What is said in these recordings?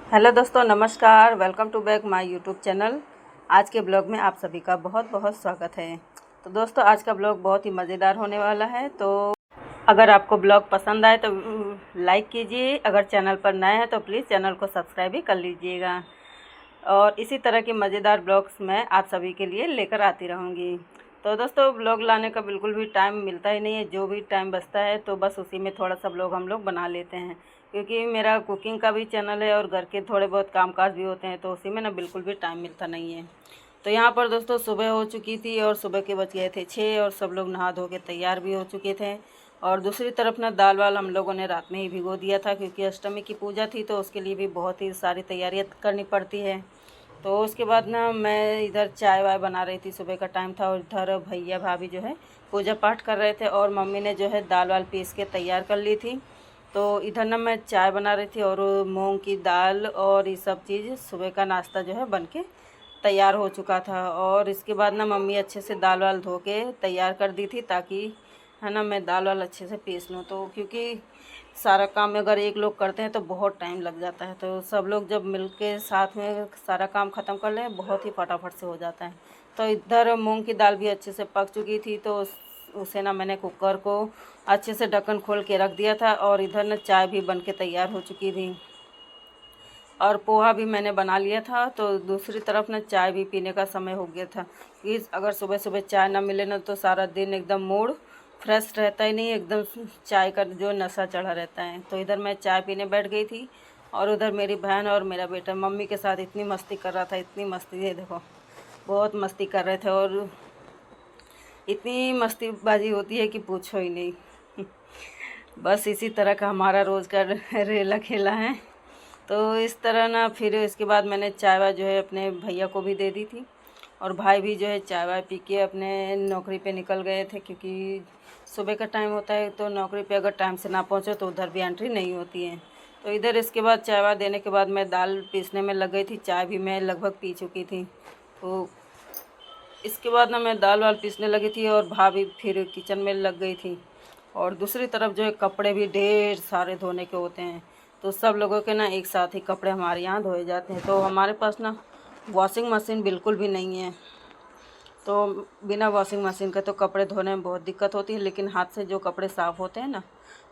Hello दोस्तों, नमस्कार। Welcome to back my YouTube channel. आज के ब्लॉग में आप सभी का बहुत बहुत स्वागत है। तो दोस्तों, आज का ब्लॉग बहुत ही मज़ेदार होने वाला है। तो अगर आपको ब्लॉग पसंद आए तो लाइक कीजिए। अगर चैनल पर नए हैं तो प्लीज़ चैनल को सब्सक्राइब भी कर लीजिएगा। और इसी तरह के मज़ेदार ब्लॉग्स मैं आप सभी के लिए लेकर आती रहूँगी। तो दोस्तों, ब्लॉग लाने का बिल्कुल भी टाइम मिलता ही नहीं है। जो भी टाइम बचता है तो बस उसी में थोड़ा सा ब्लॉग हम लोग बना लेते हैं, क्योंकि मेरा कुकिंग का भी चैनल है और घर के थोड़े बहुत कामकाज भी होते हैं, तो उसी में ना बिल्कुल भी टाइम मिलता नहीं है। तो यहाँ पर दोस्तों सुबह हो चुकी थी और सुबह के बज गए थे 6 और सब लोग नहा धो के तैयार भी हो चुके थे। और दूसरी तरफ ना दाल वाल हम लोगों ने रात में ही भिगो दिया था, क्योंकि अष्टमी की पूजा थी तो उसके लिए भी बहुत ही सारी तैयारियाँ करनी पड़ती है। तो उसके बाद ना मैं इधर चाय वाय बना रही थी, सुबह का टाइम था, और इधर भैया भाभी जो है पूजा पाठ कर रहे थे और मम्मी ने जो है दाल वाल पीस के तैयार कर ली थी। तो इधर ना मैं चाय बना रही थी और मूंग की दाल और ये सब चीज़ सुबह का नाश्ता जो है बन के तैयार हो चुका था। और इसके बाद ना मम्मी अच्छे से दाल वाल धो के तैयार कर दी थी, ताकि है ना मैं दाल वाल अच्छे से पीस लूँ। तो क्योंकि सारा काम अगर एक लोग करते हैं तो बहुत टाइम लग जाता है, तो सब लोग जब मिल के साथ में सारा काम ख़त्म कर लें बहुत ही फटाफट से हो जाता है। तो इधर मूंग की दाल भी अच्छे से पक चुकी थी, तो उसे ना मैंने कुकर को अच्छे से ढक्कन खोल के रख दिया था। और इधर ना चाय भी बन के तैयार हो चुकी थी और पोहा भी मैंने बना लिया था। तो दूसरी तरफ ना चाय भी पीने का समय हो गया था, कि अगर सुबह सुबह चाय ना मिले ना तो सारा दिन एकदम मूड फ्रेश रहता ही नहीं, एकदम चाय का जो नशा चढ़ा रहता है। तो इधर मैं चाय पीने बैठ गई थी और उधर मेरी बहन और मेरा बेटा मम्मी के साथ इतनी मस्ती कर रहा था, इतनी मस्ती है, देखो बहुत मस्ती कर रहे थे। और इतनी मस्तीबाजी होती है कि पूछो ही नहीं। बस इसी तरह का हमारा रोज़ का रेला खेला है। तो इस तरह ना फिर इसके बाद मैंने चाय वाय जो है अपने भैया को भी दे दी थी, और भाई भी जो है चाय वाय पी के अपने नौकरी पे निकल गए थे, क्योंकि सुबह का टाइम होता है तो नौकरी पे अगर टाइम से ना पहुँचो तो उधर भी एंट्री नहीं होती है। तो इधर इसके बाद चाय वाय देने के बाद मैं दाल पीसने में लग गई थी, चाय भी मैं लगभग पी चुकी थी। तो इसके बाद ना मैं दाल वाल पीसने लगी थी और भाभी फिर किचन में लग गई थी। और दूसरी तरफ जो है कपड़े भी ढेर सारे धोने के होते हैं, तो सब लोगों के ना एक साथ ही कपड़े हमारे यहाँ धोए जाते हैं। तो हमारे पास ना वॉशिंग मशीन बिल्कुल भी नहीं है, तो बिना वॉशिंग मशीन के तो कपड़े धोने में बहुत दिक्कत होती है। लेकिन हाथ से जो कपड़े साफ़ होते हैं ना,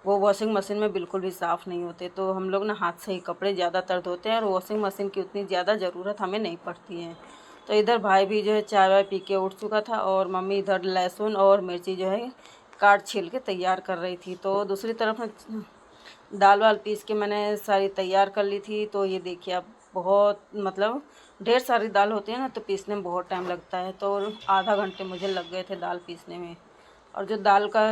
वो वॉशिंग मशीन में बिल्कुल भी साफ़ नहीं होते। तो हम लोग ना हाथ से ही कपड़े ज़्यादातर धोते हैं और वॉशिंग मशीन की उतनी ज़्यादा ज़रूरत हमें नहीं पड़ती है। तो इधर भाई भी जो है चाय वाय पी के उठ चुका था और मम्मी इधर लहसुन और मिर्ची जो है काट छील के तैयार कर रही थी। तो दूसरी तरफ दाल वाल पीस के मैंने सारी तैयार कर ली थी। तो ये देखिए आप, बहुत मतलब ढेर सारी दाल होती है ना, तो पीसने में बहुत टाइम लगता है। तो आधा घंटे मुझे लग गए थे दाल पीसने में। और जो दाल का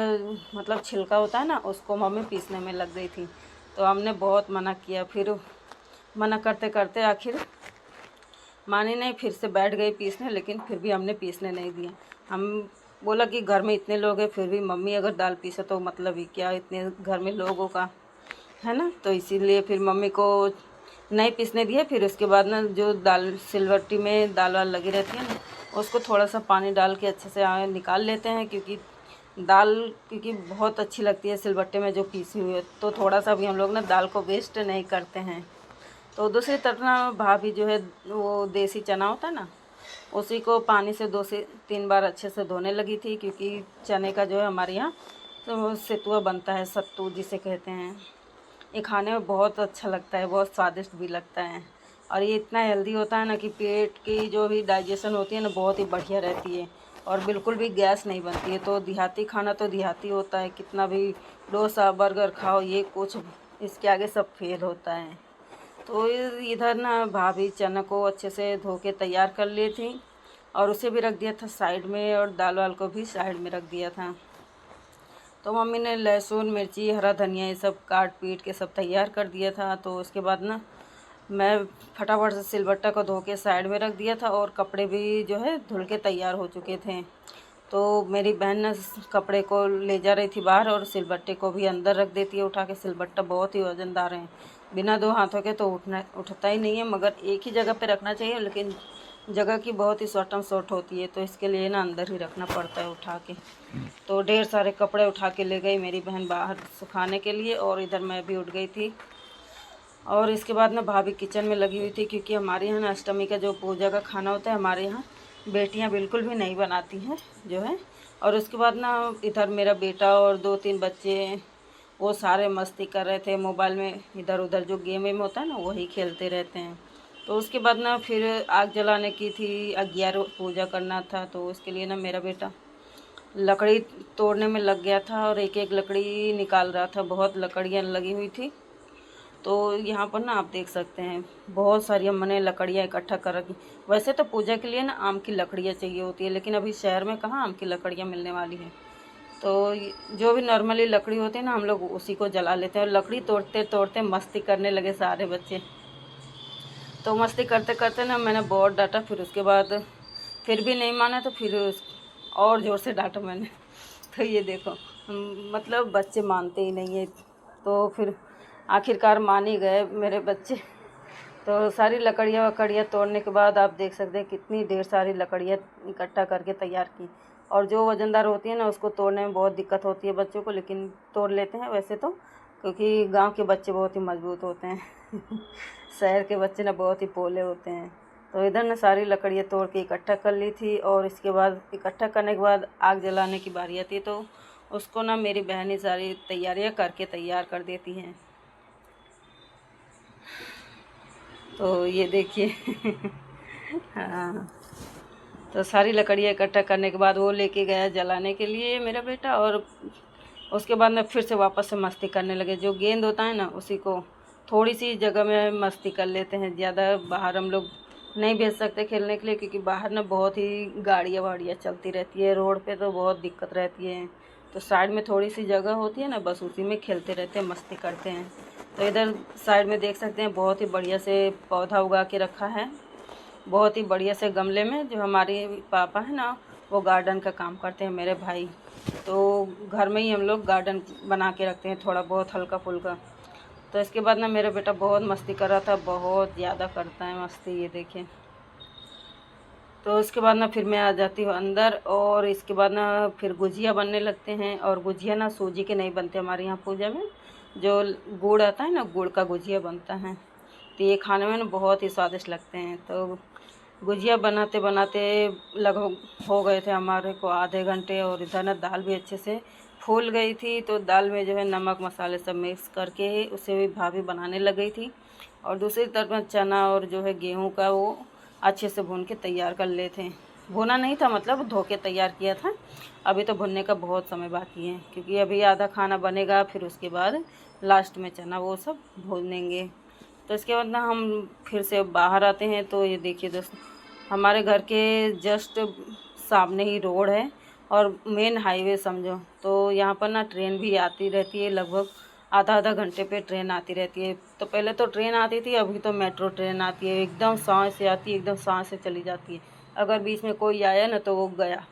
मतलब छिलका होता है ना, उसको मम्मी पीसने में लग गई थी। तो हमने बहुत मना किया, फिर मना करते करते आखिर मानी नहीं, फिर से बैठ गई पीसने, लेकिन फिर भी हमने पीसने नहीं दिया। हम बोला कि घर में इतने लोग हैं, फिर भी मम्मी अगर दाल पीसे तो मतलब ही क्या, इतने घर में लोगों का, है ना। तो इसीलिए फिर मम्मी को नहीं पीसने दिया। फिर उसके बाद ना जो दाल सिलवट्टी में दाल वाल लगी रहती है ना, उसको थोड़ा सा पानी डाल के अच्छे से निकाल लेते हैं, क्योंकि बहुत अच्छी लगती है सिलबट्टे में जो पीसी हुई है। तो थोड़ा सा भी हम लोग ना दाल को वेस्ट नहीं करते हैं। तो दूसरी तरफ ना भाभी जो है वो देसी चना होता है ना, उसी को पानी से 2 से 3 बार अच्छे से धोने लगी थी, क्योंकि चने का जो है हमारे यहाँ तो सतुआ बनता है, सत्तू जिसे कहते हैं। ये खाने में बहुत अच्छा लगता है, बहुत स्वादिष्ट भी लगता है। और ये इतना हेल्दी होता है ना कि पेट की जो भी डाइजेशन होती है ना, बहुत ही बढ़िया रहती है और बिल्कुल भी गैस नहीं बनती है। तो देहाती खाना तो देहाती होता है, कितना भी डोसा बर्गर खाओ, ये कुछ इसके आगे सब फेल होता है। तो इधर ना भाभी चना को अच्छे से धो के तैयार कर ली थी और उसे भी रख दिया था साइड में, और दाल वाल को भी साइड में रख दिया था। तो मम्मी ने लहसुन मिर्ची हरा धनिया ये सब काट पीट के सब तैयार कर दिया था। तो उसके बाद ना मैं फटाफट से सिलबट्टा को धो के साइड में रख दिया था और कपड़े भी जो है धुल के तैयार हो चुके थे। तो मेरी बहन ना कपड़े को ले जा रही थी बाहर और सिलबट्टे को भी अंदर रख देती है उठा के। सिलबट्टा बहुत ही वज़नदार है, बिना 2 हाथों के तो उठता ही नहीं है, मगर एक ही जगह पे रखना चाहिए, लेकिन जगह की बहुत ही शॉर्टम शॉर्ट होती है, तो इसके लिए ना अंदर ही रखना पड़ता है उठा के। तो ढेर सारे कपड़े उठा के ले गई मेरी बहन बाहर सुखाने के लिए, और इधर मैं भी उठ गई थी और इसके बाद ना भाभी किचन में लगी हुई थी, क्योंकि हमारे यहाँ ना अष्टमी का जो पूजा का खाना होता है हमारे यहाँ बेटियाँ बिल्कुल भी नहीं बनाती हैं जो है। और उसके बाद ना इधर मेरा बेटा और 2-3 बच्चे वो सारे मस्ती कर रहे थे मोबाइल में, इधर उधर जो गेम वेम होता है ना वही खेलते रहते हैं। तो उसके बाद ना फिर आग जलाने की थी, 11 पूजा करना था, तो उसके लिए ना मेरा बेटा लकड़ी तोड़ने में लग गया था और एक एक लकड़ी निकाल रहा था। बहुत लकड़ियाँ लगी हुई थी। तो यहाँ पर ना आप देख सकते हैं बहुत सारी हमने लकड़ियाँ इकट्ठा कर रखी। वैसे तो पूजा के लिए ना आम की लकड़ियाँ चाहिए होती है, लेकिन अभी शहर में कहाँ आम की लकड़ियाँ मिलने वाली हैं। तो जो भी नॉर्मली लकड़ी होती है ना हम लोग उसी को जला लेते हैं। और लकड़ी तोड़ते तोड़ते मस्ती करने लगे सारे बच्चे। तो मस्ती करते करते ना मैंने बहुत डांटा, फिर उसके बाद फिर भी नहीं माना, तो फिर और ज़ोर से डांटा मैंने। तो ये देखो मतलब बच्चे मानते ही नहीं है। तो फिर आखिरकार मान ही गए मेरे बच्चे। तो सारी लकड़ियाँ वकड़ियाँ तोड़ने के बाद आप देख सकते हैं कितनी ढेर सारी लकड़ियाँ इकट्ठा करके तैयार की। और जो वज़नदार होती है ना उसको तोड़ने में बहुत दिक्कत होती है बच्चों को, लेकिन तोड़ लेते हैं वैसे तो, क्योंकि गांव के बच्चे बहुत ही मजबूत होते हैं। शहर के बच्चे ना बहुत ही भोले होते हैं। तो इधर ना सारी लकड़ियाँ तोड़ के इकट्ठा कर ली थी, और इसके बाद इकट्ठा करने के बाद आग जलाने की बारी आती है, तो उसको ना मेरी बहनें सारी तैयारियाँ करके तैयार कर देती हैं। तो ये देखिए। हाँ, तो सारी लकड़ियाँ इकट्ठा करने के बाद वो लेके गया जलाने के लिए मेरा बेटा। और उसके बाद में फिर से वापस से मस्ती करने लगे। जो गेंद होता है ना उसी को थोड़ी सी जगह में मस्ती कर लेते हैं, ज़्यादा बाहर हम लोग नहीं भेज सकते खेलने के लिए, क्योंकि बाहर ना बहुत ही गाड़ियाँ वाड़ियाँ चलती रहती है, रोड पे तो बहुत दिक्कत रहती है। तो साइड में थोड़ी सी जगह होती है ना, बस उसी में खेलते रहते हैं, मस्ती करते हैं। तो इधर साइड में देख सकते हैं बहुत ही बढ़िया से पौधा उगा के रखा है, बहुत ही बढ़िया से गमले में। जो हमारे पापा है ना वो गार्डन का काम करते हैं, मेरे भाई। तो घर में ही हम लोग गार्डन बना के रखते हैं थोड़ा बहुत हल्का फुल्का। तो इसके बाद ना मेरा बेटा बहुत मस्ती कर रहा था, बहुत ज़्यादा करता है मस्ती, ये देखिए। तो उसके बाद ना फिर मैं आ जाती हूँ अंदर, और इसके बाद ना फिर गुजिया बनने लगते हैं। और गुजिया ना सूजी के नहीं बनते हमारे यहाँ पूजा में, जो गुड़ आता है ना गुड़ का गुजिया बनता है। तो ये खाने में ना बहुत ही स्वादिष्ट लगते हैं। तो गुजिया बनाते बनाते लगभग हो गए थे हमारे को आधे घंटे, और इधर ना दाल भी अच्छे से फूल गई थी। तो दाल में जो है नमक मसाले सब मिक्स करके उसे भी भाभी बनाने लग गई थी। और दूसरी तरफ चना और जो है गेहूं का वो अच्छे से भून के तैयार कर ले थे। भुना नहीं था, मतलब धो के तैयार किया था। अभी तो भुनने का बहुत समय बाकी है, क्योंकि अभी आधा खाना बनेगा, फिर उसके बाद लास्ट में चना वो सब भूनेंगे। तो इसके बाद ना हम फिर से बाहर आते हैं। तो ये देखिए दोस्तों, हमारे घर के जस्ट सामने ही रोड है और मेन हाईवे समझो। तो यहाँ पर ना ट्रेन भी आती रहती है, लगभग आधा आधा घंटे पे ट्रेन आती रहती है। तो पहले तो ट्रेन आती थी, अभी तो मेट्रो ट्रेन आती है, एकदम सांस से आती है, एकदम सांस से चली जाती है। अगर बीच में कोई आया ना तो वो गया।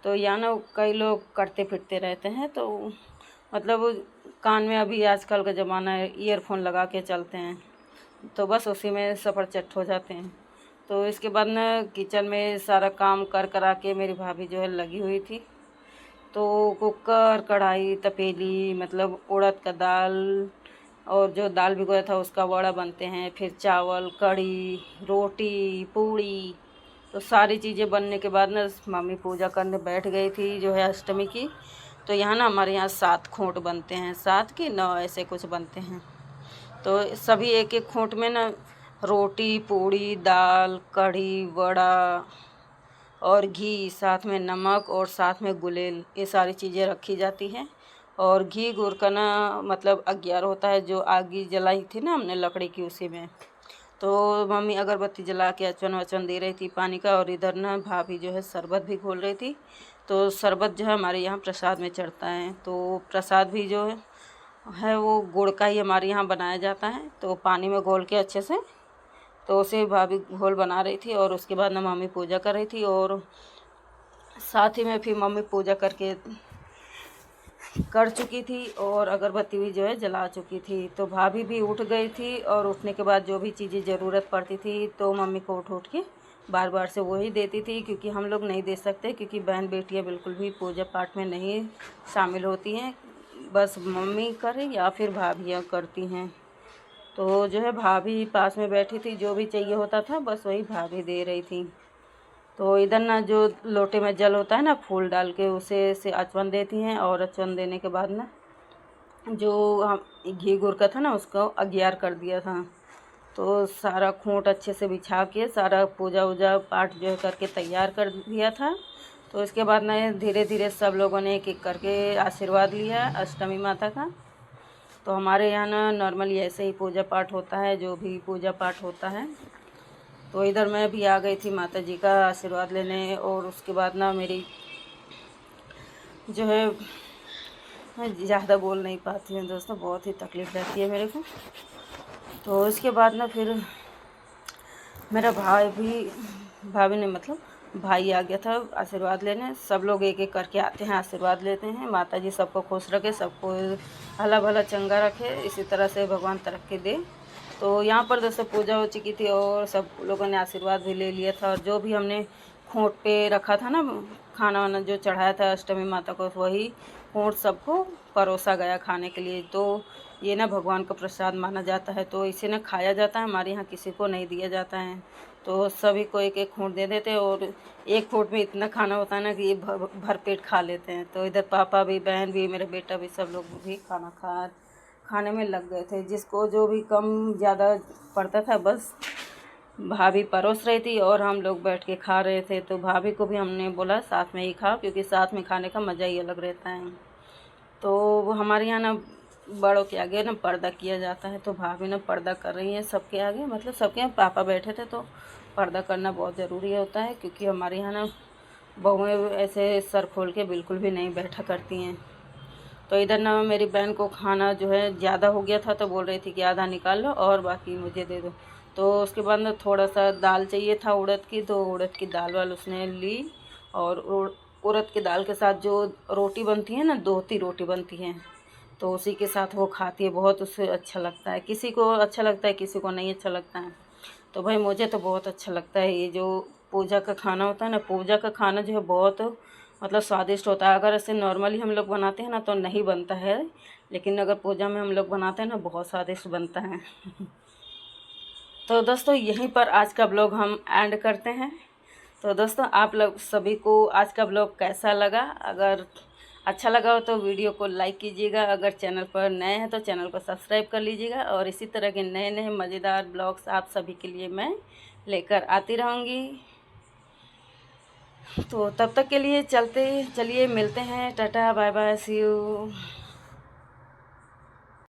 तो यहाँ ना कई लोग करते फिरते रहते हैं, तो मतलब कान में अभी आजकल का ज़माना है ईयरफोन लगा के चलते हैं, तो बस उसी में सफ़र चट हो जाते हैं। तो इसके बाद ना किचन में सारा काम कर करा के मेरी भाभी जो है लगी हुई थी। तो कुकर कढ़ाई तपेली, मतलब उड़द का दाल और जो दाल भिगोया था उसका वड़ा बनते हैं, फिर चावल कढ़ी रोटी पूड़ी। तो सारी चीज़ें बनने के बाद ना मम्मी पूजा करने बैठ गई थी जो है अष्टमी की। तो यहाँ ना हमारे यहाँ 7 खूंट बनते हैं, 7 की 9 ऐसे कुछ बनते हैं। तो सभी एक एक खूंट में ना रोटी पूड़ी दाल कढ़ी वड़ा और घी, साथ में नमक और साथ में गुलेल, ये सारी चीज़ें रखी जाती हैं। और घी गुड़ का ना मतलब 11 होता है, जो आग जलाई थी ना हमने लकड़ी की उसी में। तो मम्मी अगरबत्ती जला के अचन वचन दे रही थी पानी का, और इधर ना भाभी जो है शरबत भी घोल रही थी। तो शरबत जो है हमारे यहाँ प्रसाद में चढ़ता है। तो प्रसाद भी जो है वो गुड़ का ही हमारे यहाँ बनाया जाता है। तो पानी में घोल के अच्छे से, तो उसे भाभी घोल बना रही थी, और उसके बाद ना मम्मी पूजा कर रही थी, और साथ ही में फिर मम्मी पूजा करके कर चुकी थी और अगरबत्ती भी जो है जला चुकी थी। तो भाभी भी उठ गई थी, और उठने के बाद जो भी चीज़ें ज़रूरत पड़ती थी तो मम्मी को उठ उठ के बार बार से वही देती थी, क्योंकि हम लोग नहीं दे सकते, क्योंकि बहन बेटियां बिल्कुल भी पूजा पाठ में नहीं शामिल होती हैं, बस मम्मी करे या फिर भाभियाँ करती हैं। तो जो है भाभी पास में बैठी थी, जो भी चाहिए होता था बस वही भाभी दे रही थी। तो इधर ना जो लोटे में जल होता है ना, फूल डाल के उसे से अचवन देती हैं, और अचवन देने के बाद ना जो हम घी गुड़ का था ना उसको अगियार कर दिया था। तो सारा खूंट अच्छे से बिछा के सारा पूजा वूजा पाठ जो है करके तैयार कर दिया था। तो इसके बाद ना धीरे धीरे सब लोगों ने एक एक करके आशीर्वाद लिया अष्टमी माता का। तो हमारे यहाँ ना नॉर्मली ऐसे ही पूजा पाठ होता है, जो भी पूजा पाठ होता है। तो इधर मैं भी आ गई थी माता जी का आशीर्वाद लेने, और उसके बाद ना मेरी जो है, मैं ज़्यादा बोल नहीं पाती हूँ दोस्तों, बहुत ही तकलीफ़ रहती है मेरे को। तो उसके बाद ना फिर मेरा भाभी ने मतलब भाई आ गया था आशीर्वाद लेने। सब लोग एक एक करके आते हैं, आशीर्वाद लेते हैं। माता जी सबको खुश रखे, सबको भला भला चंगा रखे, इसी तरह से भगवान तरक्की दे। तो यहाँ पर दोस्तों पूजा हो चुकी थी और सब लोगों ने आशीर्वाद भी ले लिया था। और जो भी हमने खूंट पे रखा था ना, खाना वाना जो चढ़ाया था अष्टमी माता को, वही खूंट सबको परोसा गया खाने के लिए। तो ये ना भगवान का प्रसाद माना जाता है, तो इसे ना खाया जाता है, हमारे यहाँ किसी को नहीं दिया जाता है। तो सभी को एक एक खूंट दे देते हैं, और एक खूंट में इतना खाना होता है ना कि ये भर पेट खा लेते हैं। तो इधर पापा भी, बहन भी, मेरा बेटा भी, सब लोग भी खाने में लग गए थे। जिसको जो भी कम ज़्यादा पड़ता था बस भाभी परोस रही थी और हम लोग बैठ के खा रहे थे। तो भाभी को भी हमने बोला साथ में ही खाओ, क्योंकि साथ में खाने का मज़ा ही अलग रहता है। तो हमारे यहाँ ना बड़ों के आगे ना पर्दा किया जाता है। तो भाभी ना पर्दा कर रही हैं सबके आगे, मतलब सबके यहाँ पापा बैठे थे, तो पर्दा करना बहुत ज़रूरी होता है, क्योंकि हमारे यहाँ ना बहुएँ ऐसे सर खोल के बिल्कुल भी नहीं बैठा करती हैं। तो इधर ना मेरी बहन को खाना जो है ज़्यादा हो गया था, तो बोल रही थी कि आधा निकाल लो और बाकी मुझे दे दो। तो उसके बाद ना थोड़ा सा दाल चाहिए था उड़द की, तो उड़द की दाल वाल उसने ली। और उड़द की दाल के साथ जो रोटी बनती है ना, दोहती रोटी बनती है, तो उसी के साथ वो खाती है, बहुत उससे अच्छा लगता है। किसी को अच्छा लगता है, किसी को नहीं अच्छा लगता है। तो भाई मुझे तो बहुत अच्छा लगता है ये जो पूजा का खाना होता है ना। पूजा का खाना जो है बहुत मतलब स्वादिष्ट होता है। अगर ऐसे नॉर्मली हम लोग बनाते हैं ना तो नहीं बनता है, लेकिन अगर पूजा में हम लोग बनाते हैं ना बहुत स्वादिष्ट बनता है। तो दोस्तों यहीं पर आज का ब्लॉग हम एंड करते हैं। तो दोस्तों आप लोग सभी को आज का ब्लॉग कैसा लगा? अगर अच्छा लगा हो तो वीडियो को लाइक कीजिएगा। अगर चैनल पर नए हैं तो चैनल को सब्सक्राइब कर लीजिएगा, और इसी तरह के नए नए मज़ेदार ब्लॉग्स आप सभी के लिए मैं लेकर आती रहूँगी। तो तब तक के लिए चलिए मिलते हैं। Tata bye bye, see you.